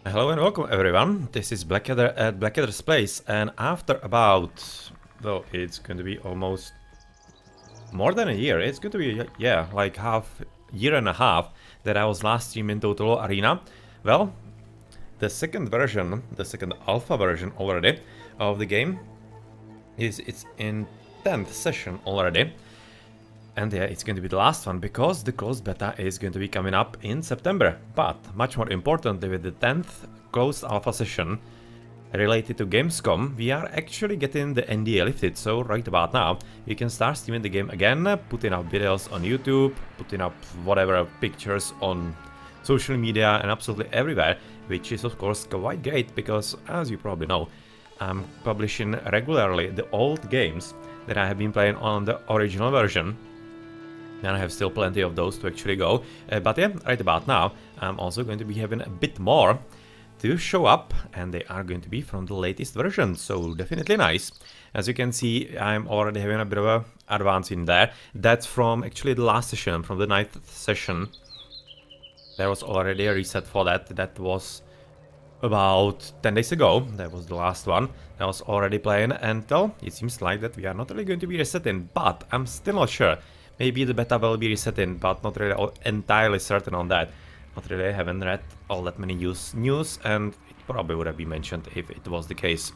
Hello and welcome everyone, this is Blackadder at Blackadder's Place, and after about, well, it's going to be almost more than a year, it's going to be, yeah, like year and a half that I was last streaming Total Arena. Well, the second version, the second alpha version already of the game, it's in 10th session already. And yeah, it's going to be the last one because the closed beta is going to be coming up in September. But much more importantly, with the 10th closed alpha session related to Gamescom, we are actually getting the NDA lifted. So right about now, you can start streaming the game again, putting up videos on YouTube, putting up whatever pictures on social media and absolutely everywhere, which is of course quite great because, as you probably know, I'm publishing regularly the old games that I have been playing on the original version. And I have still plenty of those to actually go. But yeah, right about now, I'm also going to be having a bit more to show up, and they are going to be from the latest version, so definitely nice. As you can see, I'm already having a bit of an advance in there. That's from actually the last session, from the 9th session. There was already a reset for that. That was about 10 days ago. That was the last one that was already playing, and well, it seems like that we are not really going to be resetting, but I'm still not sure. Maybe the beta will be resetting, but not really entirely certain on that. Not really, I haven't read all that many news, and it probably would have been mentioned if it was the case.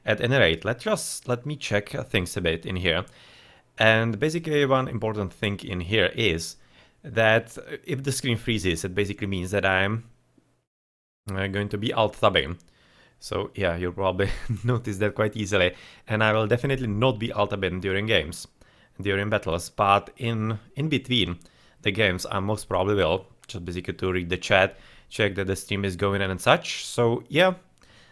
At any rate, let me check things a bit in here. And basically one important thing in here is that if the screen freezes, it basically means that I'm going to be alt-tabbing. So yeah, you'll probably notice that quite easily, and I will definitely not be alt-tabbing during games. During battles, but in between the games I most probably will, just basically to read the chat, check that the stream is going and such. So yeah,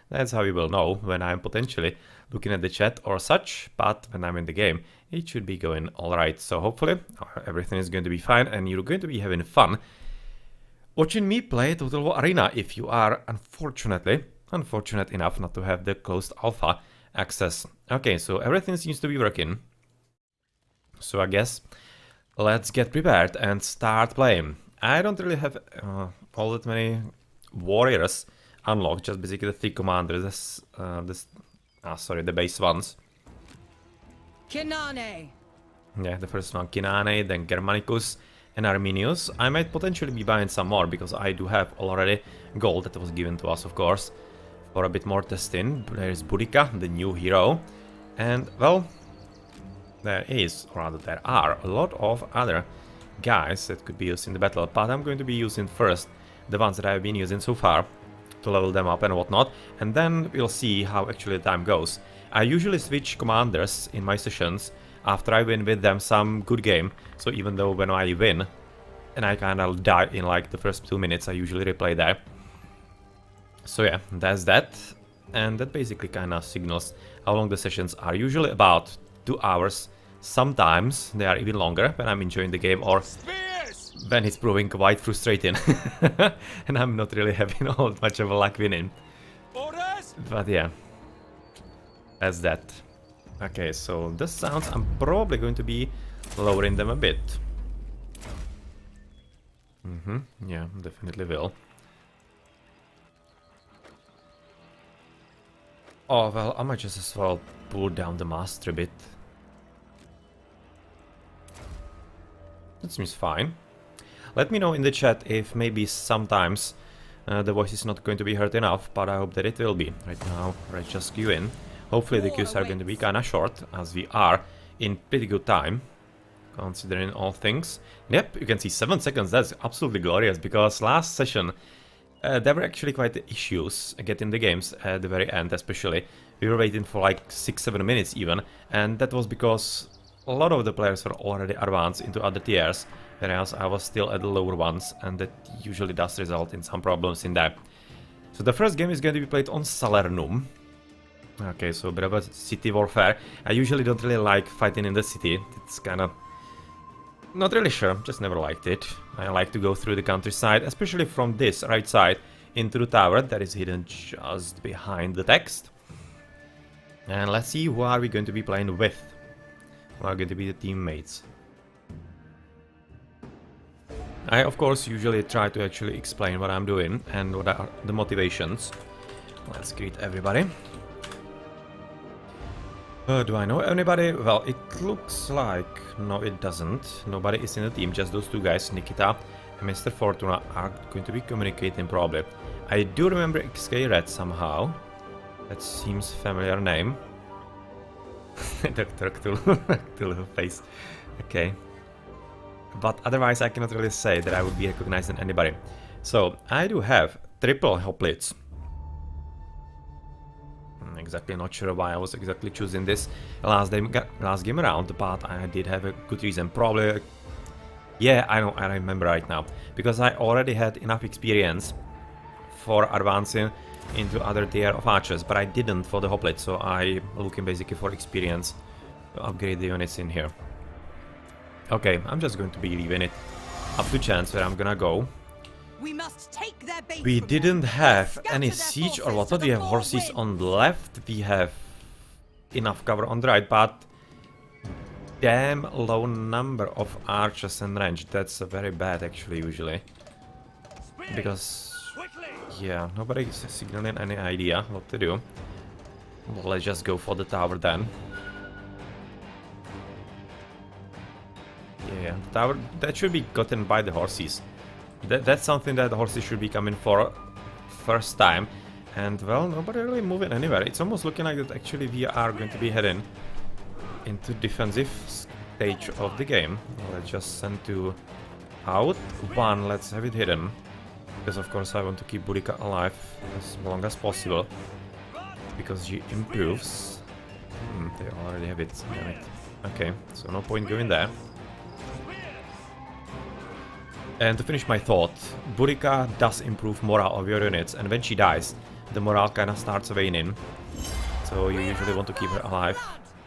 that's how you will know when I'm potentially looking at the chat or such, but when I'm in the game, it should be going alright. So hopefully everything is going to be fine and you're going to be having fun watching me play Total War Arena if you are unfortunate enough not to have the closed alpha access. Okay, so everything seems to be working. So I guess let's get prepared and start playing. I don't really have all that many warriors unlocked, just basically the 3 commanders, the base ones. Cynane! Yeah, the first one Cynane, then Germanicus and Arminius. I might potentially be buying some more because I do have already gold that was given to us, of course, for a bit more testing. There's Boudica, the new hero, and well, there are a lot of other guys that could be used in the battle, but I'm going to be using first the ones that I've been using so far to level them up and whatnot, and then we'll see how actually the time goes. I usually switch commanders in my sessions after I win with them some good game, so even though when I win and I kinda die in like the first 2 minutes, I usually replay there. So yeah, that's that, and that basically kinda signals how long the sessions are, usually about 2 hours. Sometimes they are even longer when I'm enjoying the game or when it's proving quite frustrating and I'm not really having all that much of a luck winning. But yeah, that's that. Okay, so the sounds, I'm probably going to be lowering them a bit. Yeah, definitely will. Oh, well, I might just as well pull down the master a bit. That seems fine. Let me know in the chat if maybe sometimes the voice is not going to be heard enough, but I hope that it will be. Right now, let's just queue in. Hopefully the queues are going to be kinda short, as we are in pretty good time, considering all things. Yep, you can see 7 seconds, that's absolutely glorious, because last session there were actually quite issues getting the games at the very end, especially. We were waiting for like 6-7 minutes even, and that was because a lot of the players were already advanced into other tiers, whereas I was still at the lower ones, and that usually does result in some problems in there. So the first game is going to be played on Salernum. Okay, so a bit of a city warfare. I usually don't really like fighting in the city. It's kinda... not really sure, just never liked it. I like to go through the countryside, especially from this right side into the tower that is hidden just behind the text. And let's see who are we going to be playing with. Who are going to be the teammates. I, of course, usually try to actually explain what I'm doing and what are the motivations. Let's greet everybody. Do I know anybody? Well, it looks like... No, it doesn't. Nobody is in the team, just those two guys, Nikita and Mr. Fortuna, are going to be communicating probably. I do remember XK Red somehow. That seems familiar name. Dr. Cthulhu face. Okay. But otherwise I cannot really say that I would be recognizing anybody. So, I do have triple hoplites. Exactly not sure why I was exactly choosing this last game around, but I did have a good reason. Probably... Yeah, I remember right now. Because I already had enough experience for advancing into other tier of archers, but I didn't for the hoplite, so I'm looking basically for experience to upgrade the units in here. Okay, I'm just going to be leaving it up to chance where I'm gonna go. We must take their base. We didn't have any siege or what, we have horses on the left, we have enough cover on the right, but damn low number of archers and range. That's very bad actually usually. Because yeah, nobody is signaling any idea what to do. Well, let's just go for the tower then. Yeah, the tower, that should be gotten by the horses. That's something that the horses should be coming for first time. And well, nobody really moving anywhere. It's almost looking like that actually we are going to be heading into defensive stage of the game. Let's just send two out. One, let's have it hidden. Because of course I want to keep Boudica alive as long as possible. Because she improves. They already have it. Damn it. Okay, so no point going there. And to finish my thought, Boudica does improve morale of your units, and when she dies, the morale kinda starts waning. So you usually want to keep her alive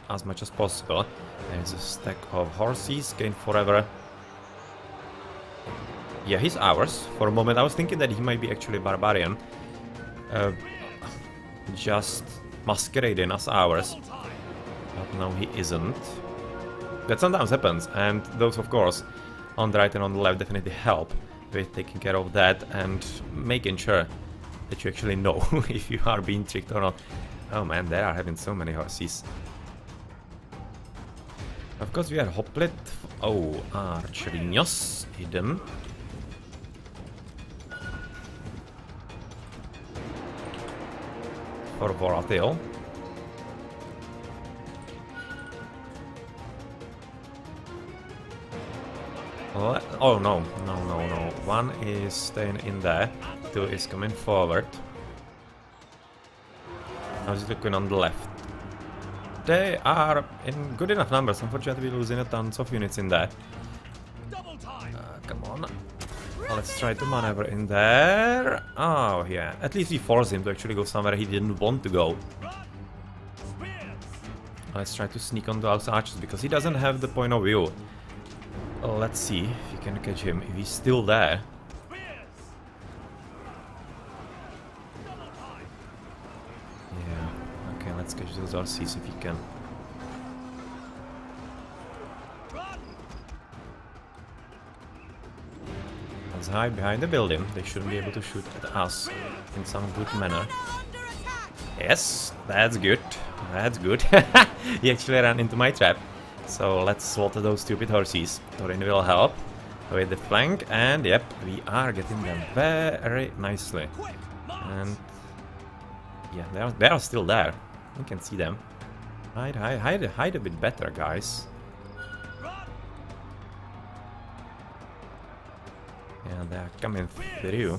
as much as possible. There's a stack of horses, gain forever. Yeah, he's ours. For a moment I was thinking that he might be actually barbarian. Just masquerading as ours. But no, he isn't. That sometimes happens, and those of course on the right and on the left definitely help with taking care of that and making sure that you actually know if you are being tricked or not. Oh man, they are having so many horses. Of course we are hoplite. Oh, archerinos hidden. For Volatile. Oh no, no. One is staying in there, two is coming forward. How's it looking on the left? They are in good enough numbers, unfortunately we're losing a tons of units in there. Come on. Let's try to maneuver in there. Oh yeah, at least we forced him to actually go somewhere he didn't want to go. Let's try to sneak on those archers because he doesn't have the point of view. Let's see if you can catch him, if he's still there. Yeah, okay, let's catch those RCs if you can. Let's hide behind the building. They shouldn't be able to shoot at us in some good manner. Yes, that's good. That's good. He actually ran into my trap. So let's slaughter those stupid horses. Torin will help with the flank, and yep, we are getting them very nicely. And yeah, they are still there. You can see them. Hide a bit better, guys. Yeah, they are coming through.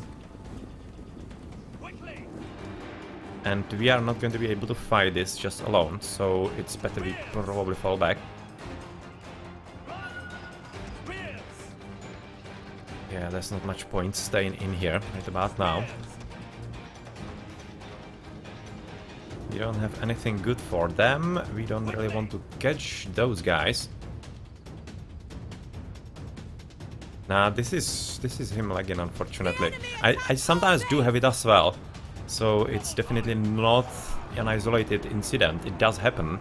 And we are not going to be able to fight this just alone, so it's better we probably fall back. Yeah, there's not much point staying in here right about now. We don't have anything good for them. We don't really want to catch those guys. Nah, this is him lagging, unfortunately. I sometimes do have it as well. So it's definitely not an isolated incident. It does happen.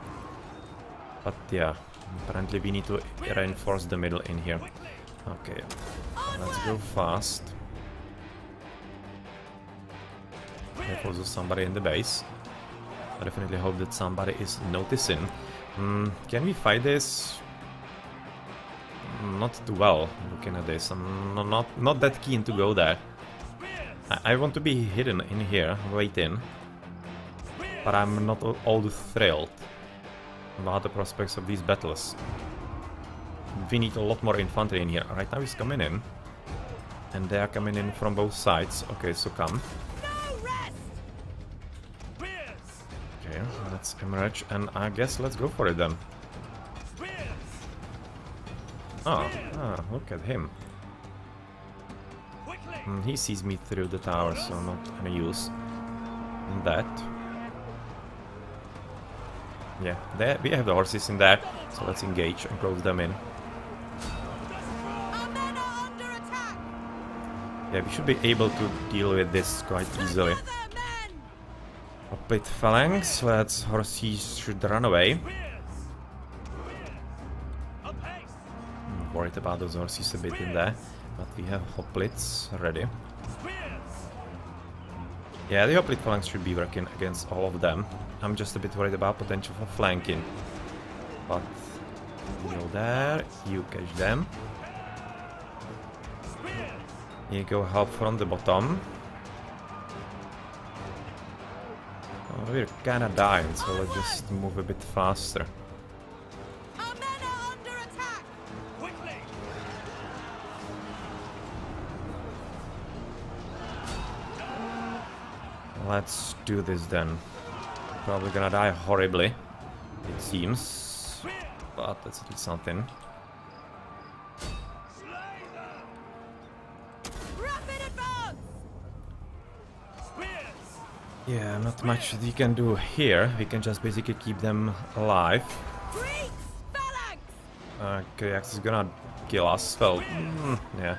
But yeah, apparently we need to reinforce the middle in here. Okay, let's go fast. There's also somebody in the base. I definitely hope that somebody is noticing. Can we fight this? Not too well, looking at this. I'm not that keen to go there. I want to be hidden in here, waiting. But I'm not all thrilled about the prospects of these battles. We need a lot more infantry in here. Right now he's coming in. And they are coming in from both sides. Okay, so come. Okay, let's emerge, and I guess let's go for it then. Look at him. He sees me through the tower, so not any use in that. Yeah, there we have the horses in there, so let's engage and close them in. Yeah, we should be able to deal with this quite easily. Hoplite phalanx, let's horses should run away. I'm worried about those horses a bit in there, but we have hoplites ready. Yeah, the hoplite phalanx should be working against all of them. I'm just a bit worried about potential for flanking. But you go there, you catch them. You go help from the bottom. Oh, we're kinda dying, so let's just move a bit faster. Our men are under attack. Quickly. Let's do this then. Probably gonna die horribly, it seems. But that's at least something. Rapid advance. Yeah, not much we can do here. We can just basically keep them alive. Greeks, phalanx. Okay, Axe is gonna kill us. Well, yeah.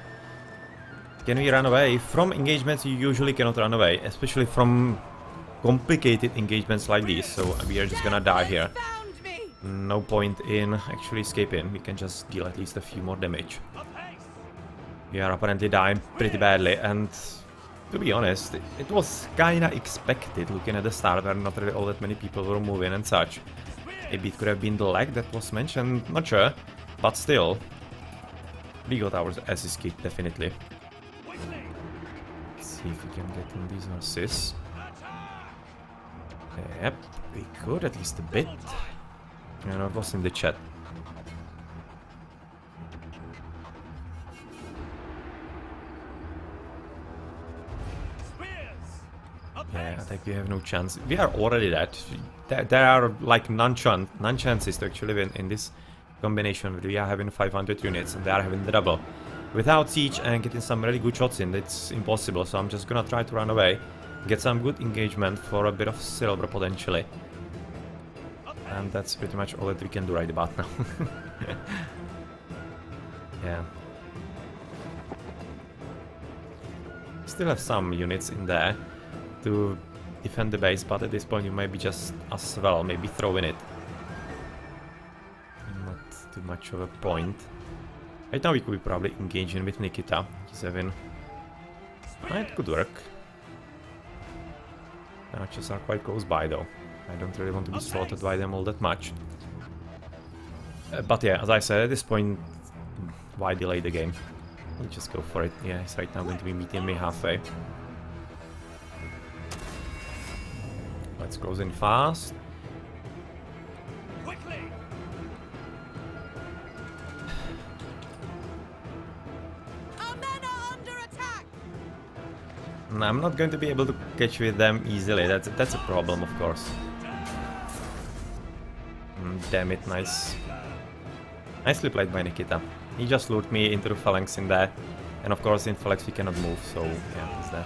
Can we run away? From engagements you usually cannot run away, especially from complicated engagements like these, so we are just gonna die here. Found me. No point in actually escaping. We can just deal at least a few more damage. We are apparently dying pretty badly, and to be honest, it was kinda expected looking at the start where not really all that many people were moving and such. Maybe it could have been the lag that was mentioned, not sure, but still. We got our asses kicked, definitely. Let's see if we can get in these horses. Yep, we could at least a bit. And it was in the chat. Yeah, I think we have no chance. We are already dead. There are like none chances to actually win in this combination. We are having 500 units and they are having the double. Without siege and getting some really good shots in, it's impossible. So I'm just gonna try to run away, get some good engagement for a bit of silver potentially. And that's pretty much all that we can do right about now. Yeah. Still have some units in there to defend the base, but at this point you might be just as well, maybe throwing it. Not too much of a point. Right now we could be probably engaging with Nikita. He's having... It could work. The archers are quite close by though. I don't really want to be slaughtered by them all that much. But yeah, as I said, at this point, why delay the game? We'll just go for it. Yeah, he's right now going to be meeting me halfway. Let's close in fast. Quickly. Our men are under attack. I'm not going to be able to catch with them easily. That's a problem, of course. Damn it, nice. Nicely played by Nikita. He just lured me into the phalanx in there. And of course in phalanx we cannot move, so yeah, he's there.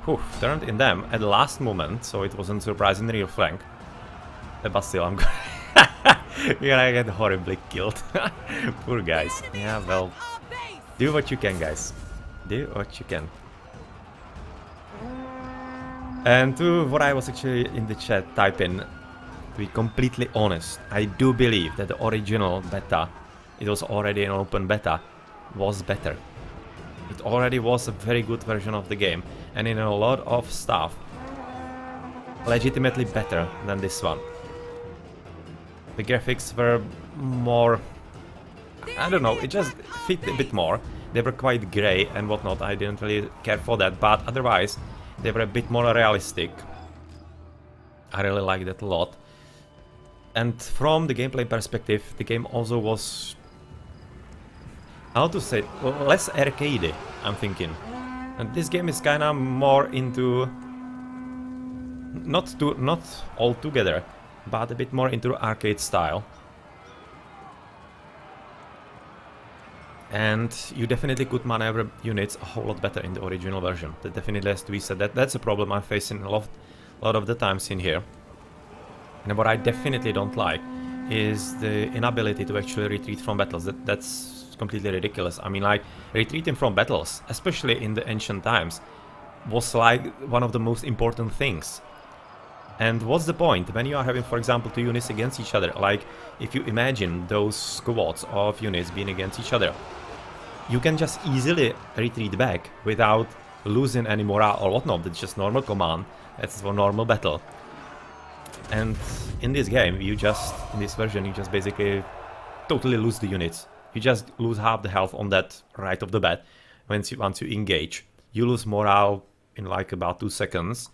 Whew, turned in them at the last moment, so it wasn't surprising rear flank. But still, I'm gonna get horribly killed. Poor guys. Yeah, well, do what you can, guys. Do what you can. And to what I was actually in the chat typing, be completely honest, I do believe that the original beta, it was already an open beta, was better. It already was a very good version of the game, and in a lot of stuff, legitimately better than this one. The graphics were more... I don't know, it just fit a bit more. They were quite grey and whatnot, I didn't really care for that, but otherwise, they were a bit more realistic. I really like that a lot. And from the gameplay perspective, the game also was... how to say, less arcadey, I'm thinking. And this game is kinda more into... not altogether, but a bit more into arcade style. And you definitely could maneuver units a whole lot better in the original version. That definitely has to be said. That's a problem I'm facing a lot of the times in here. And what I definitely don't like is the inability to actually retreat from battles. That's completely ridiculous. I mean, like, retreating from battles, especially in the ancient times, was like one of the most important things. And what's the point when you are having, for example, two units against each other? Like, if you imagine those squads of units being against each other, you can just easily retreat back without losing any morale or whatnot. It's just normal command. That's for normal battle. And in this game, in this version, you just basically totally lose the units. You just lose half the health on that right off the bat once you engage. You lose morale in like about 2 seconds.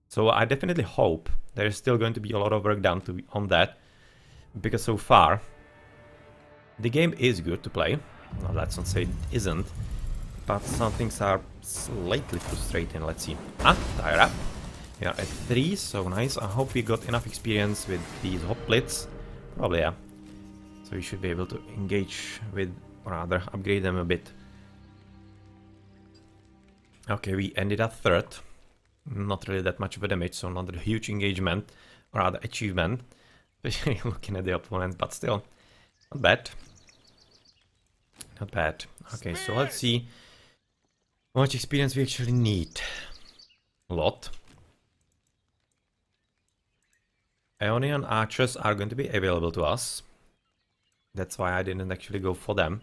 So I definitely hope there's still going to be a lot of work done on that. Because so far, the game is good to play. Well, let's not say it isn't. But some things are slightly frustrating. Let's see. Tire up. We are at 3, so nice. I hope we got enough experience with these hoplites. Probably, yeah. So we should be able to engage with, or rather, upgrade them a bit. Okay, we ended at 3rd. Not really that much of a damage, so not a huge engagement, or rather achievement. Especially looking at the opponent, but still, not bad. Not bad. Okay, so let's see how much experience we actually need. A lot. Ionian archers are going to be available to us. That's why I didn't actually go for them.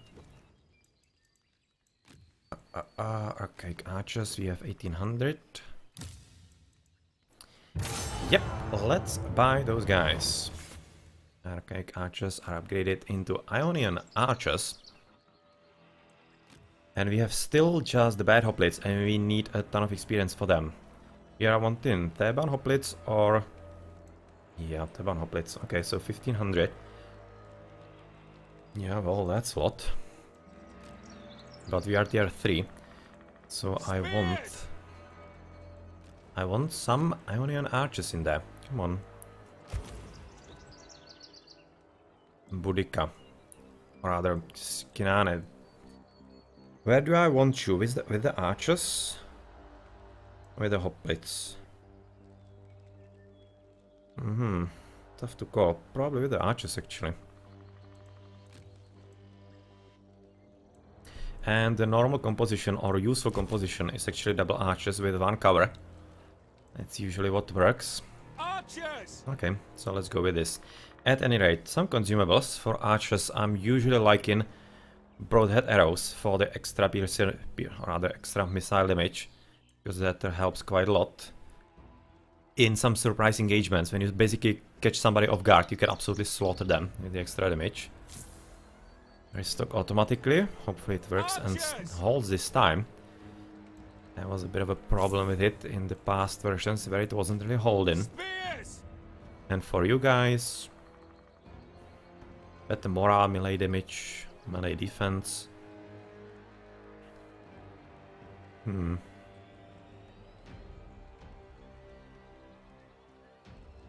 Okay, archers, we have 1800. Yep, let's buy those guys. Archaic archers are upgraded into Ionian archers. And we have still just the bad hoplites, and we need a ton of experience for them. We are wanting Theban hoplites or... yeah, Theban hoplites. Okay, so 1500. Yeah, well, that's a lot. But we are tier 3. So I want some Ionian archers in there. Come on. Boudica. Or rather, Cynane. Where do I want you? With the archers? With the hoplites? Tough to call. Probably with the archers, actually. And the normal composition or useful composition is actually double archers with 1 cover. That's usually what works. Archers! Okay, so let's go with this. At any rate, some consumables for archers I'm usually liking broadhead arrows for the extra extra missile damage, because that helps quite a lot. In some surprise engagements, when you basically catch somebody off guard, you can absolutely slaughter them with the extra damage. Restock automatically. Hopefully it works and holds this time. There was a bit of a problem with it in the past versions where it wasn't really holding. Spears! And for you guys, better morale, melee damage, melee defense.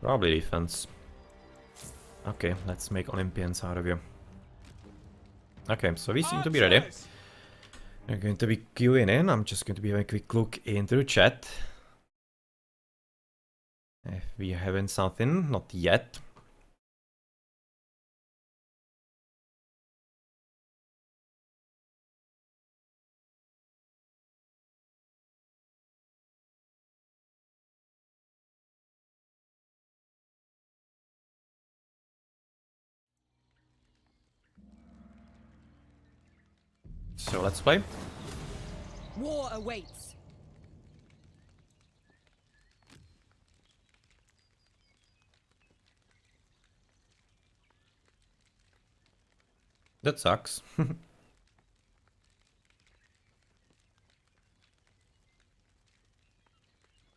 Probably defense. Okay, let's make Olympians out of you. Okay, so we seem to be ready. We're going to be queuing in. I'm just going to be having a quick look into the chat. If we are having something, not yet. So let's play. War awaits. That sucks.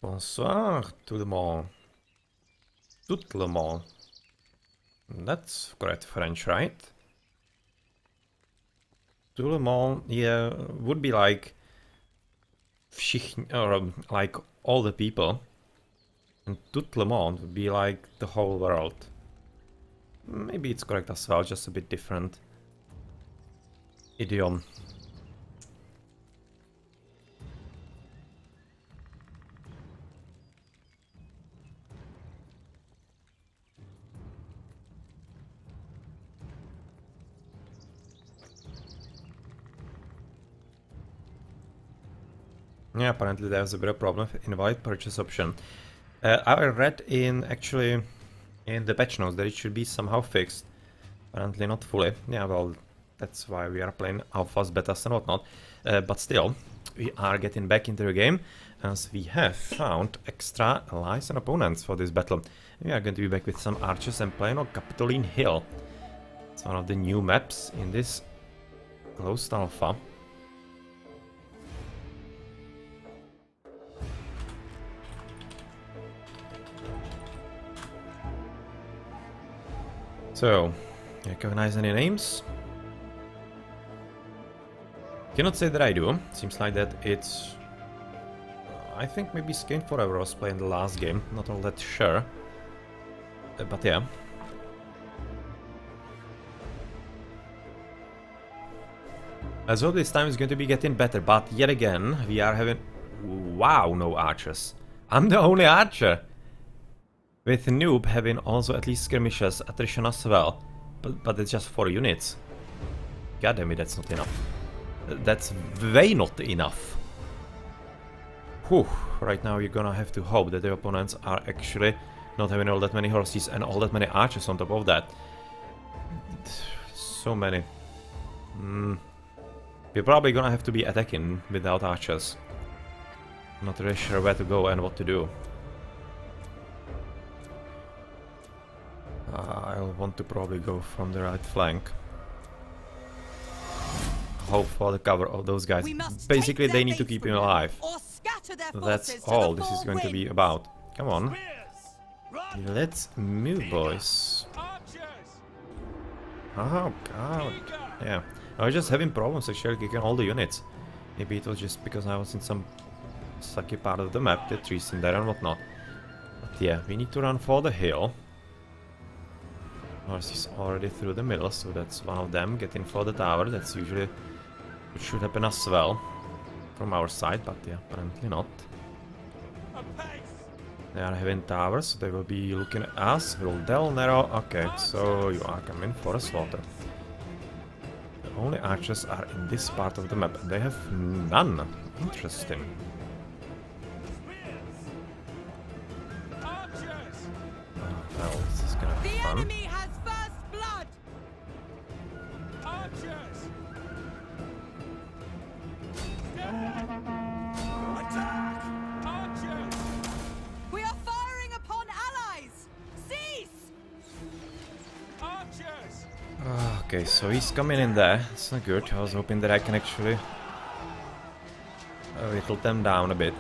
Bonsoir, tout le monde. Tout le monde. That's correct French, right? Tout le monde, yeah, would be like všichni, or like all the people. And tout le monde would be like the whole world. Maybe it's correct as well, just a bit different idiom. Yeah, apparently there's a bit of problem with invite purchase option. I read actually in the patch notes that it should be somehow fixed. Apparently not fully. Yeah, well, that's why we are playing alphas, betas and whatnot. But still, we are getting back into the game as we have found extra allies and opponents for this battle. We are going to be back with some archers and playing on Capitoline Hill. It's one of the new maps in this closed alpha. So, recognize any names? Cannot say that I do. Seems like that it's... I think maybe Skane Forever was playing the last game. Not all that sure. But yeah. As well, this time is going to be getting better. But yet again, we are having... Wow, no archers. I'm the only archer! With noob having also at least skirmishes, attrition as well. But it's just 4 units. God damn it, that's not enough. That's way not enough. Whew, right now you're gonna have to hope that the opponents are actually not having all that many horses and all that many archers on top of that. So many. We're probably gonna have to be attacking without archers. Not really sure where to go and what to do. I'll want to probably go from the right flank. Hope for the cover of those guys. Basically, they need to keep him alive. That's all this is going to be about. Come on. Let's move, boys. Oh, God. Yeah. I was just having problems actually kicking all the units. Maybe it was just because I was in some sucky part of the map, the trees in there and whatnot. But yeah, we need to run for the hill. Horse is already through the middle, so that's one of them getting for the tower. That's usually what should happen as well from our side, but yeah, apparently not. They are having towers, so they will be looking at us. Roll del narrow. Okay, so you are coming for a slaughter. The only archers are in this part of the map, and they have none. Interesting. Oh, well, this is gonna be fun. Okay, so he's coming in there. It's not good. I was hoping that I can actually whittle them down a bit.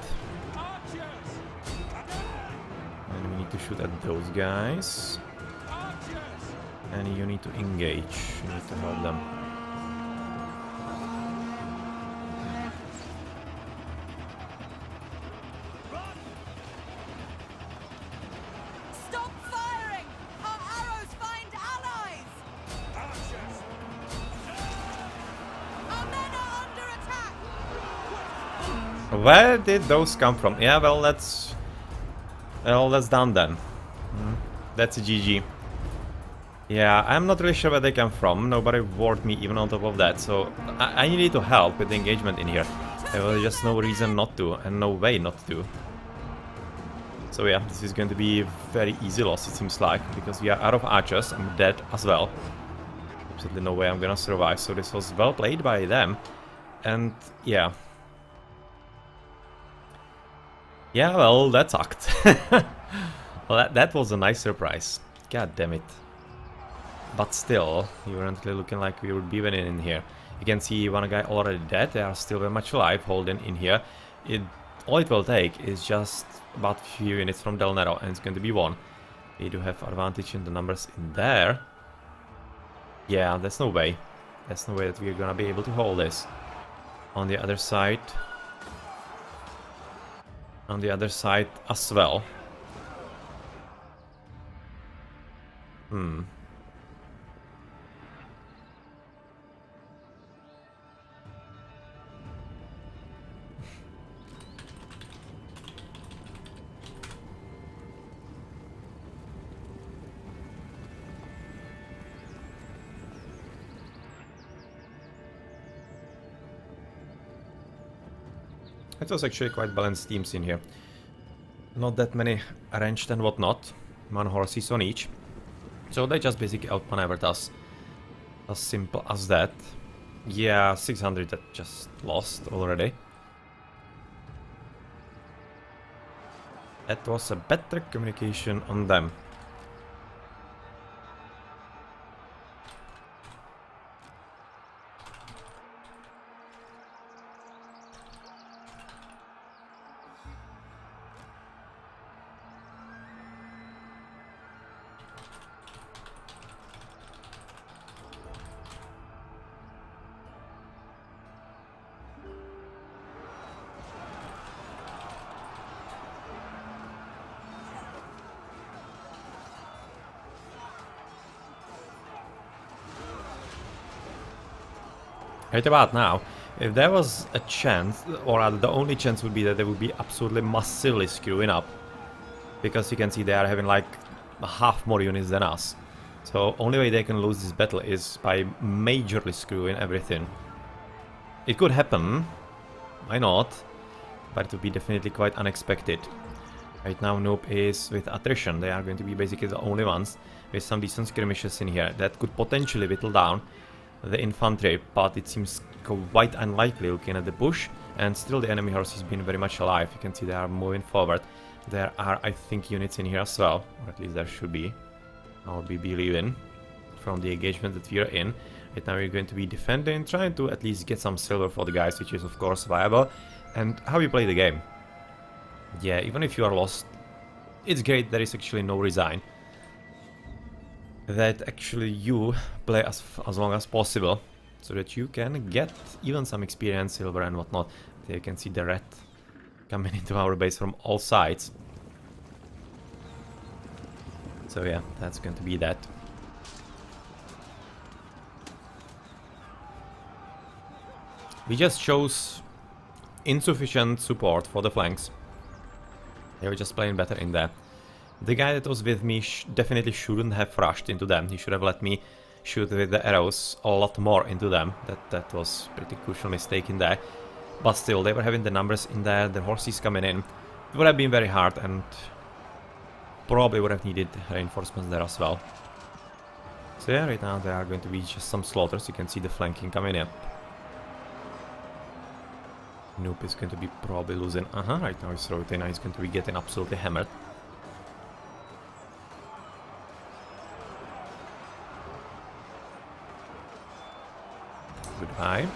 And we need to shoot at those guys. And you need to engage. You need to help them. Where did those come from? Yeah, well, that's done then. That's a GG. Yeah, I'm not really sure where they come from. Nobody warned me even on top of that, so I needed to help with the engagement in here. There was just no reason not to, and no way not to. So yeah, this is going to be a very easy loss, it seems like, because we are out of archers. I'm dead as well. Absolutely no way I'm gonna survive, so this was well played by them. And yeah. Yeah, well, that sucked. Well, that was a nice surprise. God damn it. But still, we weren't really looking like we would be winning in here. You can see one guy already dead. They are still very much alive, holding in here. All it will take is just about a few units from Del Nero, and it's going to be one. They do have advantage in the numbers in there. Yeah, there's no way. There's no way that we're gonna be able to hold this. On the other side... On the other side as well. It was actually quite balanced teams in here. Not that many arranged and whatnot. One horses on each. So they just basically outmaneuvered us. As simple as that. Yeah, 600 that just lost already. That was a better communication on them. Right about now, if there was a chance, or rather the only chance would be that they would be absolutely massively screwing up. Because you can see they are having like half more units than us. So only way they can lose this battle is by majorly screwing everything. It could happen, why not? But it would be definitely quite unexpected. Right now Noob is with attrition, they are going to be basically the only ones with some decent skirmishes in here that could potentially whittle down the infantry, but it seems quite unlikely looking at the bush, and still the enemy horse has been very much alive. You can see they are moving forward. There are, I think, units in here as well, or at least there should be. I'll be believing from the engagement that we are in. Right now we're going to be defending, trying to at least get some silver for the guys, which is of course viable. And how you play the game. Yeah, even if you are lost, it's great there is actually no resign. That actually you play as long as possible, so that you can get even some experience, silver and whatnot. There you can see the red coming into our base from all sides. So yeah, that's going to be that. We just chose insufficient support for the flanks. They were just playing better in there. The guy that was with me definitely shouldn't have rushed into them. He should have let me shoot with the arrows a lot more into them. That was a pretty crucial mistake in there. But still, they were having the numbers in there, the horses coming in. It would have been very hard and probably would have needed reinforcements there as well. So yeah, right now there are going to be just some slaughters. You can see the flanking coming in. Noob is going to be probably losing. Right now he's rotating. He's going to be getting absolutely hammered. Goodbye.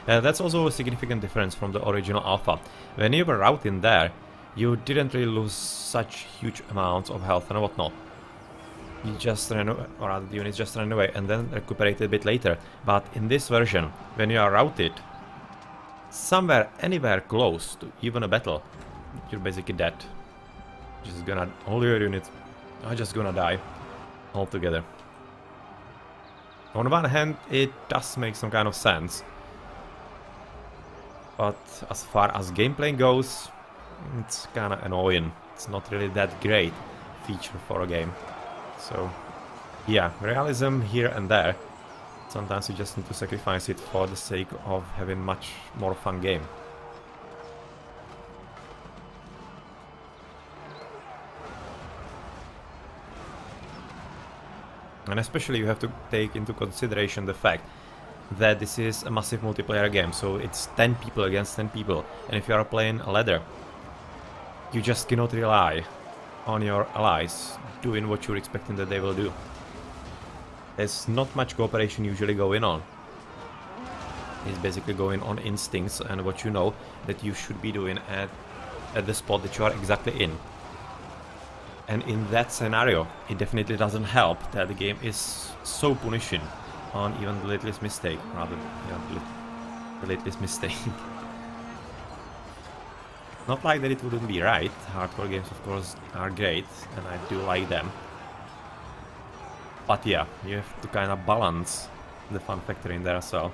That's also a significant difference from the original alpha. When you were routing there, you didn't really lose such huge amounts of health and whatnot. You just ran away, or rather the units just ran away and then recuperated a bit later. But in this version, when you are routed somewhere, anywhere close to even a battle, you're basically dead. Just gonna, all your units are just gonna die altogether. On one hand, it does make some kind of sense. But as far as gameplay goes, it's kinda annoying. It's not really that great feature for a game. So, yeah, realism here and there. Sometimes you just need to sacrifice it for the sake of having much more fun game. And especially you have to take into consideration the fact that this is a massive multiplayer game, so it's 10 people against 10 people, and if you are playing a ladder, you just cannot rely on your allies doing what you're expecting that they will do. There's not much cooperation usually going on. It's basically going on instincts and what you know that you should be doing at the spot that you are exactly in. And in that scenario, it definitely doesn't help that the game is so punishing on even the littlest mistake, rather, yeah, the littlest mistake. Not like that it wouldn't be right. Hardcore games, of course, are great, and I do like them. But yeah, you have to kind of balance the fun factor in there as well.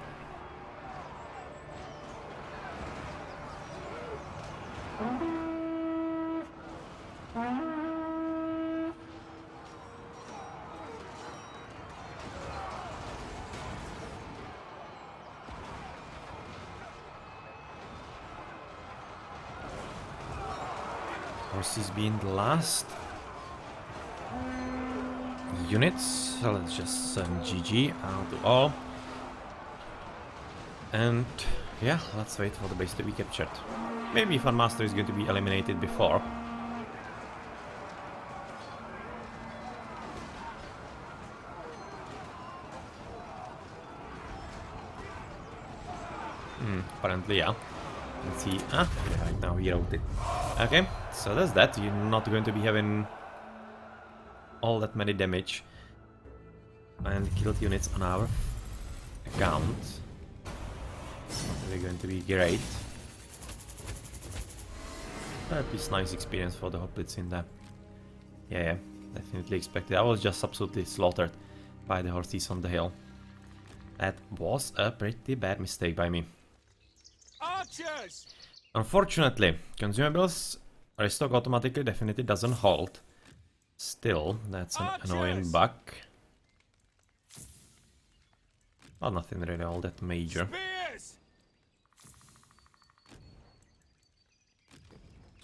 Horses being the last units, so let's just send GG out to all. And yeah, let's wait for the base to be captured. Maybe Fun Master is going to be eliminated before. Apparently, yeah. Let's see. Ah, yeah, right now he wrote it. Okay, so that's that. You're not going to be having all that many damage and killed units on our account. It's not really going to be great. But it's nice experience for the hoplites in there. Yeah, definitely expected. I was just absolutely slaughtered by the horses on the hill. That was a pretty bad mistake by me. Archers! Unfortunately, consumables restock automatically definitely doesn't hold. Still, that's an annoying bug. Well, nothing really all that major. Spears!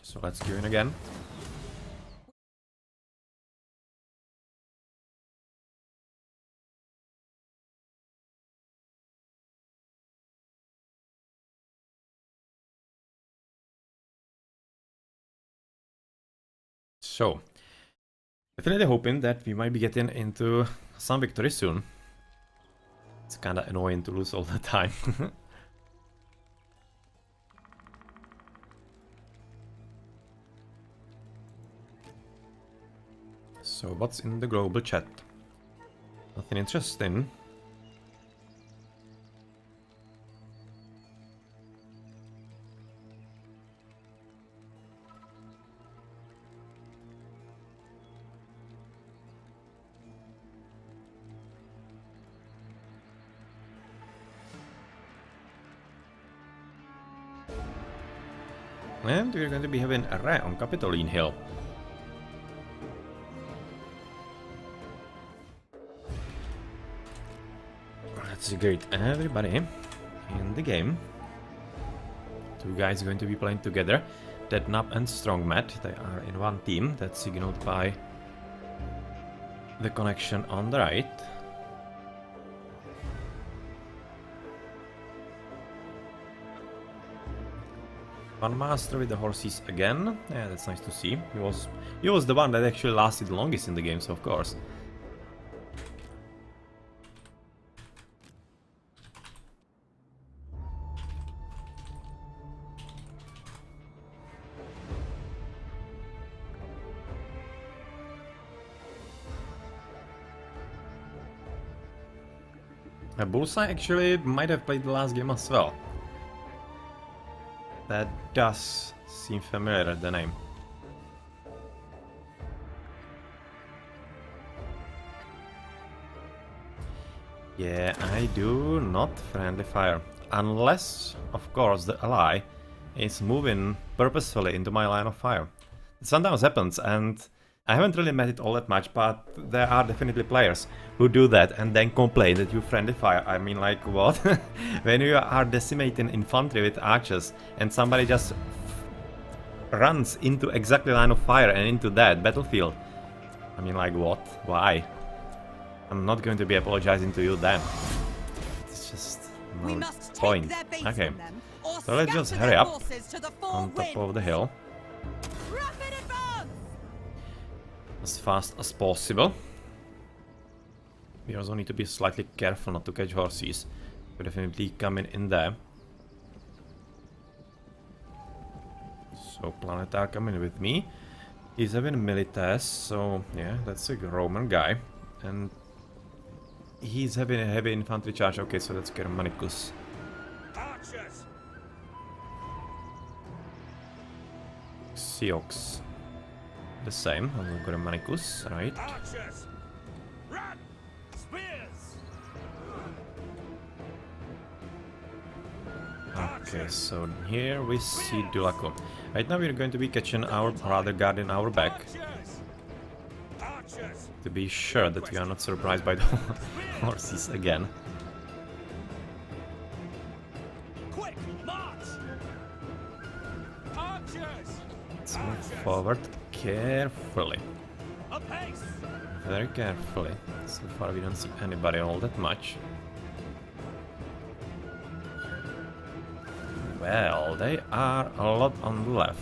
So let's go in again. So, definitely hoping that we might be getting into some victory soon. It's kinda annoying to lose all the time. So, what's in the global chat? Nothing interesting. And we're going to be having a raid on Capitoline Hill. Let's greet everybody in the game. Two guys going to be playing together. Dead Nub and Strong Matt. They are in one team. That's signaled by the connection on the right. Fun Master with the horses again. Yeah, that's nice to see. He was the one that actually lasted the longest in the game, so of course. Bullseye actually might have played the last game as well. That does seem familiar, the name. Yeah, I do not friendly fire. Unless, of course, the ally is moving purposefully into my line of fire. It sometimes happens, and I haven't really met it all that much, but there are definitely players who do that and then complain that you friendly fire. I mean, like, what? When you are decimating infantry with archers and somebody just runs into exactly line of fire and into that battlefield. I mean, like, what? Why? I'm not going to be apologizing to you then. It's just... We No must take point. their base Okay. from them, or So let's just scatter hurry their up forces to the four on top of the winds. hill Rapid advance! as fast as possible. We also need to be slightly careful not to catch horses. We're definitely coming in there. So Planetar coming with me. He's having militaires, so yeah, that's a Roman guy. And he's having a heavy infantry charge. Okay, so that's Germanicus. Archers! Sioux. The same, also Germanicus, right? Archers! Run! Spears! Okay, so here we see Dulaco. Right now we're going to be catching our rather guard in our back Archers! Archers! to be sure that we are not surprised by the horses again. Quick, march! Archers! Let's move forward carefully. Apace! Very carefully. So far we don't see anybody all that much. Well, they are a lot on the left.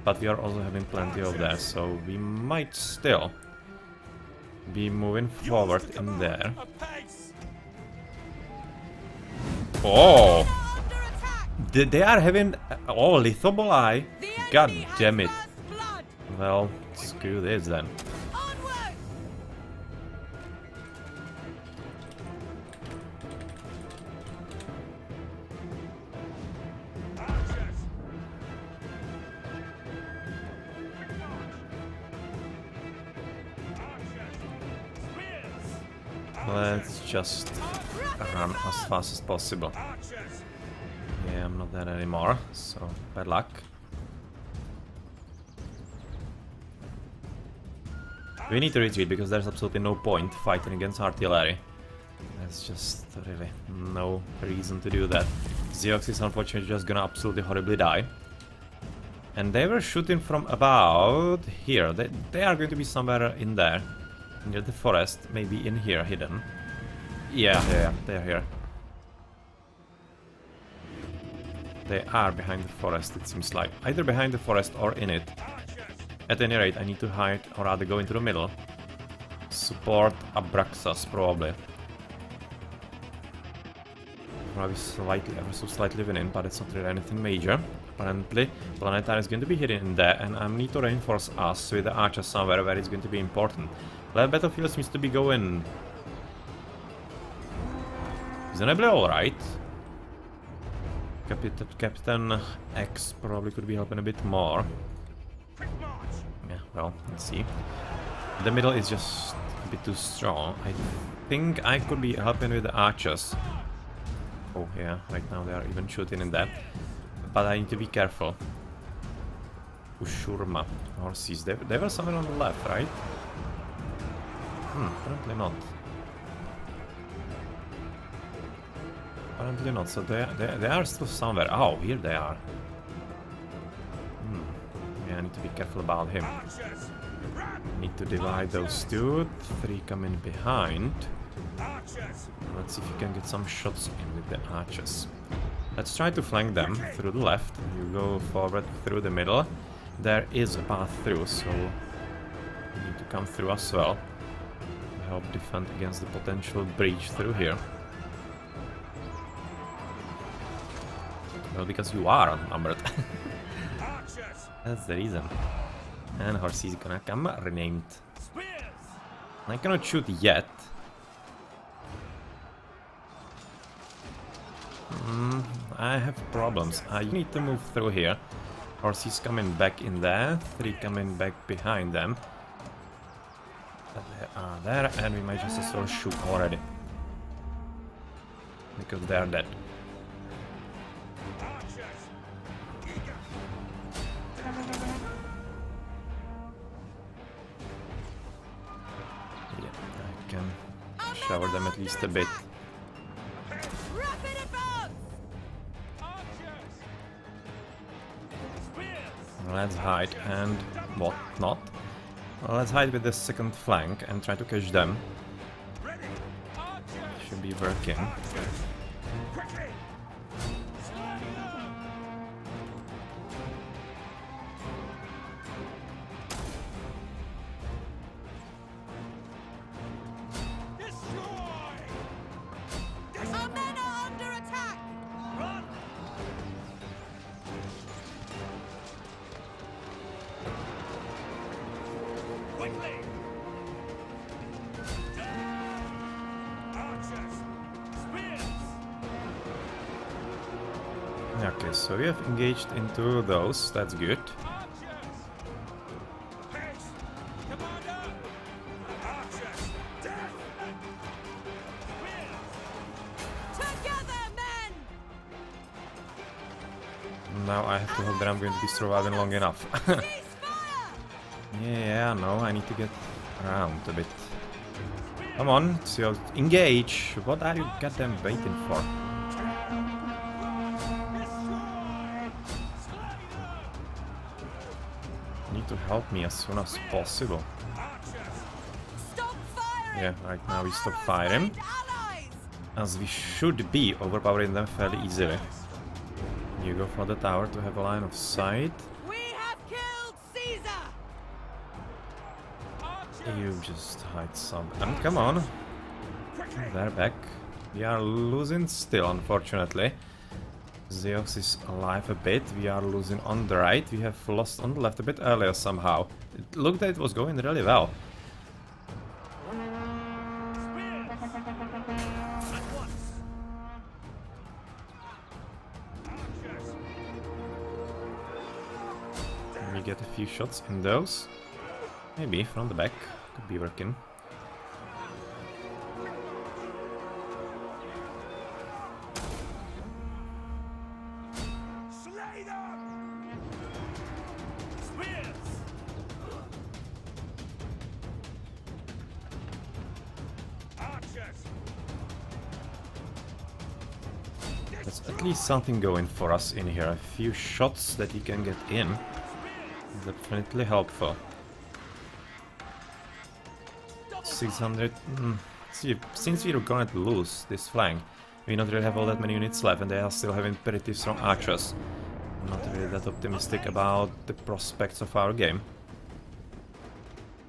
But we are also having plenty of there, so we might still be moving forward in there. Apace! Oh! Under attack! They are having... Oh, Lithobolai! The God enemy has damn it. first blood! Well, screw this then. Onward! Archers! Spears! Let's just run as fast as possible. Archers! Yeah, I'm not there anymore, so bad luck. We need to retreat because there's absolutely no point fighting against artillery. There's just really no reason to do that. Xeox is unfortunately just gonna absolutely horribly die. And they were shooting from about here. They are going to be somewhere in there. Near the forest, maybe in here, hidden. Yeah, they're here. They are behind the forest, it seems like. Either behind the forest or in it. At any rate, I need to hide, or rather go into the middle. Support Abraxas, probably. Probably slightly, ever so slightly winning, but it's not really anything major. Apparently, Planetar is going to be hidden in there, and I need to reinforce us with the archers somewhere where it's going to be important. The battlefield seems to be going reasonably alright. Captain X probably could be helping a bit more. Yeah, well, let's see. The middle is just a bit too strong. I think I could be helping with the archers. Oh yeah, right now they are even shooting in that. But I need to be careful. Ushurma horses. They were somewhere on the left, right? Apparently not. Apparently not. So they are still somewhere. Oh, here they are. Yeah, I need to be careful about him. Archers! Run! Need to divide those two. 3 coming behind. Archers! Let's see if you can get some shots in with the archers. Let's try to flank them through the left. You go forward through the middle. There is a path through, so you need to come through as well. To help defend against the potential breach through here. Well, because you are outnumbered. Archers! That's the reason. And horse is gonna come renamed. Spears! I cannot shoot yet. I have problems. I need to move through here. Horses coming back in there. 3 coming back behind them. They are there, and we might just as well shoot already. Because they are dead. Archers! Yeah, I can shower them at least a bit. Rapid advance! Archers! Spears! Let's hide and what not. Well, let's hide with the second flank and try to catch them. Ready! Archers! Should be working. Quickly! Slayer! Destroy! Our men are under attack! Run! Quickly! Archers! Spears! Okay, so we have engaged into those. That's good. Archers! Pace! Commander! Archers! Death! Spears! Together, men! Now I have to hope that I'm going to be surviving long enough. Cease fire! Yeah, no, I need to get around a bit. Come on, so engage. What are you goddamn waiting for? You need to help me as soon as possible. Stop firing! Yeah, right now we stop Our arrows firing, find allies! as we should be overpowering them fairly easily. You go for the tower to have a line of sight. We have killed Caesar! You just hide some. And come on, they're back. We are losing still, unfortunately. Zeus is alive a bit. We are losing on the right. We have lost on the left a bit earlier somehow. It looked like it was going really well. We get a few shots in those. Maybe from the back. Could be working. Slay them! Spears! Archers! That's at least something going for us in here. A few shots that we can get in. Definitely helpful. 600. See, since we're going to lose this flank, we not really have all that many units left, and they are still having pretty strong archers. I'm not really that optimistic about the prospects of our game.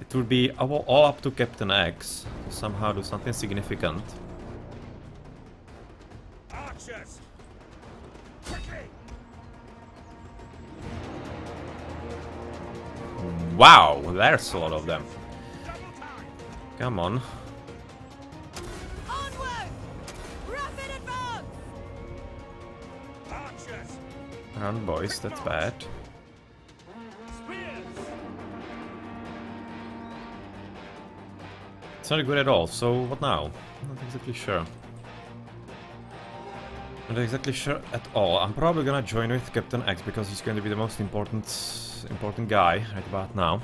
It would be all up to Captain X to somehow do something significant. Archers! Quickly! Wow, there's a lot of them. Double time! Come on. Onward! Rapid advance! Archers! Run, boys, that's bad. Spears! It's not good at all, so what now? Not exactly sure. Not exactly sure at all. I'm probably gonna join with Captain X because he's going to be the most important guy right about now.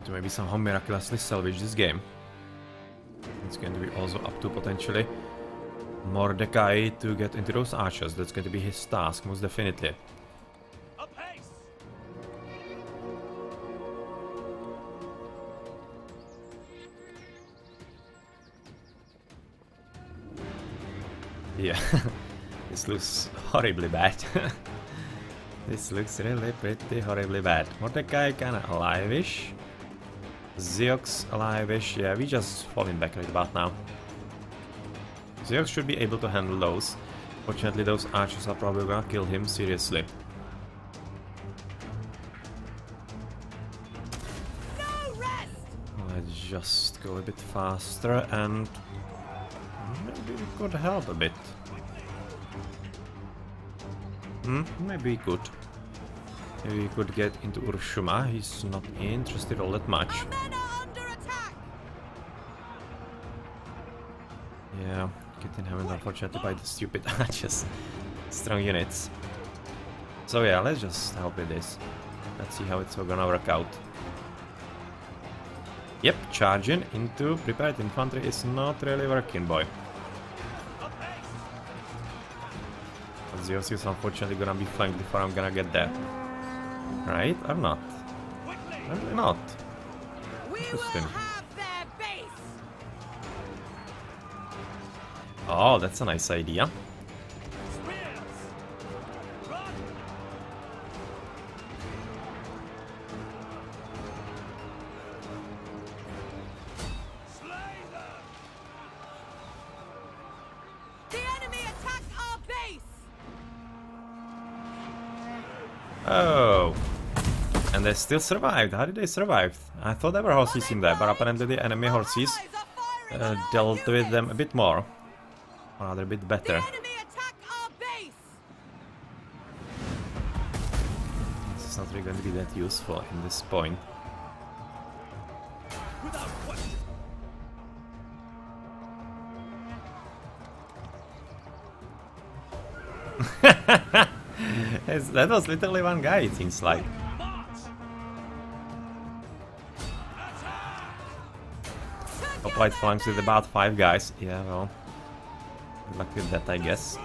To maybe somehow miraculously salvage this game. It's going to be also up to potentially Mordecai to get into those archers. That's going to be his task, most definitely. Apace! Yeah, this looks horribly bad. This looks really pretty horribly bad. Mordecai kinda alive-ish. Zeox alive-ish. Yeah, we just falling back right about now. Zeox should be able to handle those. Fortunately, those archers are probably gonna kill him seriously. No rest! Let's just go a bit faster and maybe we could help a bit. Maybe we could. Maybe we could get into Urshuma. He's not interested all that much. Our men are under attack! Yeah, getting hammered unfortunately by the stupid archers. Strong units. So yeah, let's just help with this. Let's see how it's all gonna work out. Yep, charging into prepared infantry is not really working, boy. Zeus is unfortunately gonna be flanked before I'm gonna get there. Right? Or not? Probably not. We We will Interesting. have their base. Oh, that's a nice idea. Spears! Run! Slay them! The enemy attacked our base. Oh. And they still survived. How did they survive? I thought there were horses in there, but apparently the enemy horses Allies are firing on our dealt with units. them a bit more. Or rather, a bit The better. enemy attacked our base. This is not really going to be that useful in this point. Without question! That was literally one guy, it seems like. March! Attack! Top right flanks with about 5 guys. Yeah, well. Good luck with that, I guess.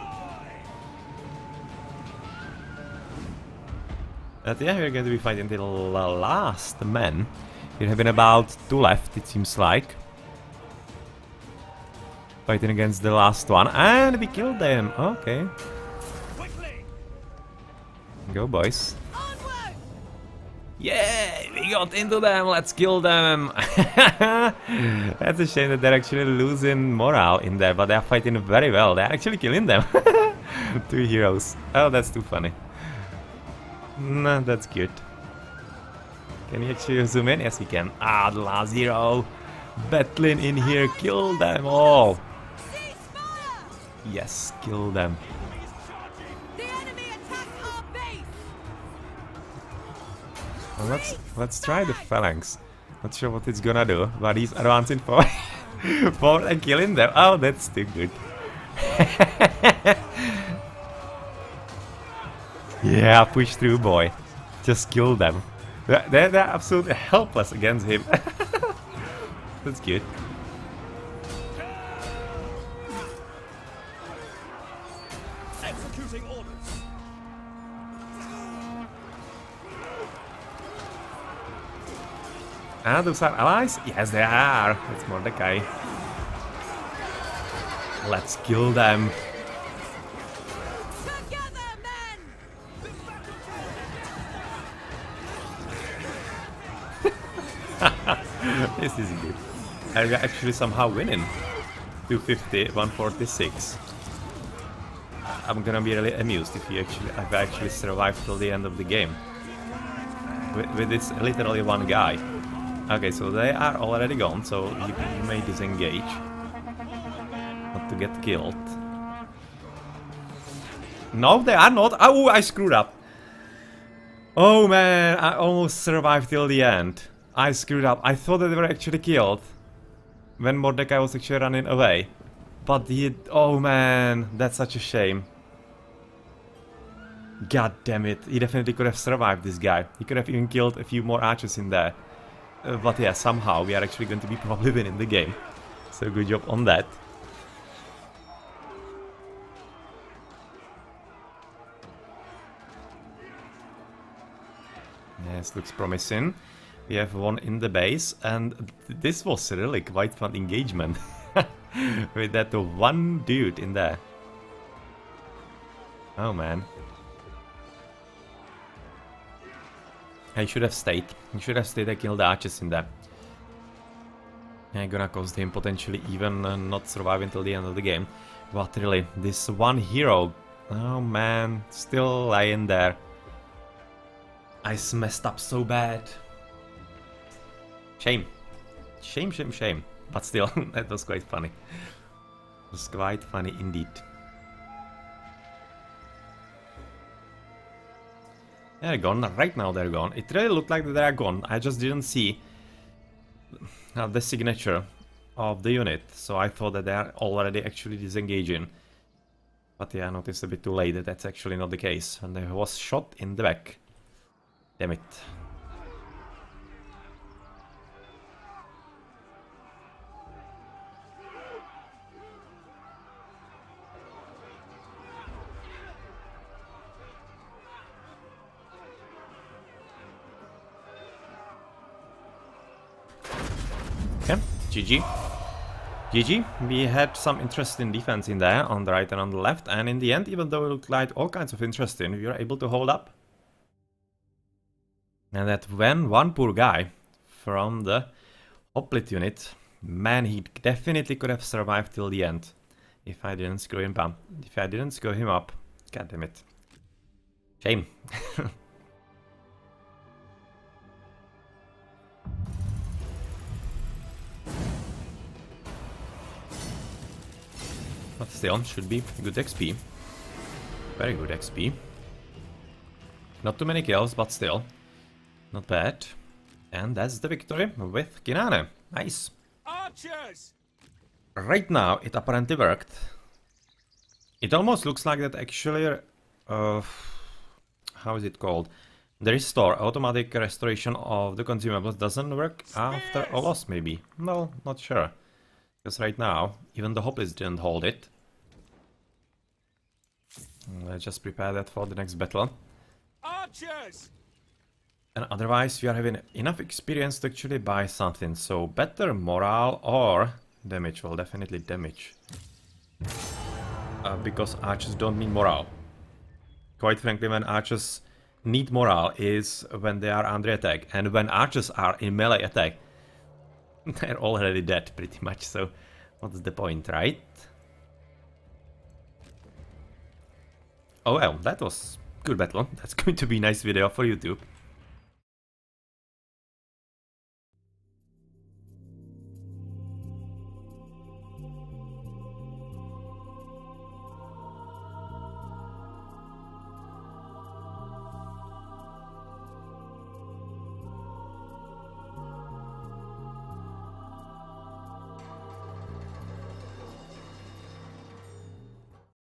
But yeah, we're going to be fighting the last men. There have been about 2 left, it seems like. Fighting against the last one. And we killed them! Okay. Quickly! Go, boys. Onward. Yeah, we got into them, let's kill them! That's a shame that they're actually losing morale in there, but they're fighting very well. They're actually killing them. 2 heroes. Oh, that's too funny. Nah, that's good. Can you actually zoom in? Yes, we can. Ah, the last hero. Battling in here, kill them all! Cease fire. Yes, kill them. The enemy attacked our base. Well, let's try the phalanx. Not sure what it's gonna do, but he's advancing forward, forward and killing them. Oh, that's too good. Yeah, push through, boy. Just kill them. They're absolutely helpless against him. That's good. Executing orders! Ah, those are allies? Yes, they are. That's Mordecai. Let's kill them. Together, men. This is good. And we're actually somehow winning. 250, 146. I'm gonna be really amused if I actually survive till the end of the game. With this literally one guy. Okay, so they are already gone, so you may disengage. Not to get killed. No, they are not. Oh, I screwed up. Oh man, I almost survived till the end. I screwed up. I thought that they were actually killed when Mordecai was actually running away. But he... Oh man, that's such a shame. God damn it. He definitely could have survived, this guy. He could have even killed a few more archers in there. But yeah, somehow we are actually going to be probably winning the game. So good job on that. Yes, looks promising. We have one in the base, and this was really quite fun engagement. With that one dude in there. Oh man. I should have stayed. I should have stayed and killed the archers in there. I'm gonna cost him potentially even not survive until the end of the game. But really, this one hero... Oh man, still lying there. I messed up so bad. Shame. Shame, shame, shame. But still, that was quite funny. It was quite funny indeed. They're gone. Right now they're gone. It really looked like they are gone. I just didn't see the signature of the unit. So I thought that they are already actually disengaging. But yeah, I noticed a bit too late that that's actually not the case. And there was shot in the back. Damn it. Okay, GG. GG. We had some interesting defense in there, on the right and on the left, and in the end, even though it looked like all kinds of interesting, we were able to hold up. And that when one poor guy from the Hoplite unit, man, he definitely could have survived till the end. If I didn't screw him up. If I didn't screw him up. God damn it. Shame. But still, should be good XP. Very good XP. Not too many kills, but still. Not bad. And that's the victory with Cynane. Nice. Archers! Right now, it apparently worked. It almost looks like that actually... how is it called? The restore, automatic restoration of the consumables doesn't work after a loss, maybe. Well, not sure. Because right now, even the Hoplites didn't hold it. Let's just prepare that for the next battle. Archers! And otherwise, we are having enough experience to actually buy something. So, better morale or damage. Well, definitely damage. Because archers don't need morale. Quite frankly, when archers need morale is when they are under attack. And when archers are in melee attack, they're already dead, pretty much. So, what's the point, right? Oh well, that was good battle. That's going to be a nice video for YouTube.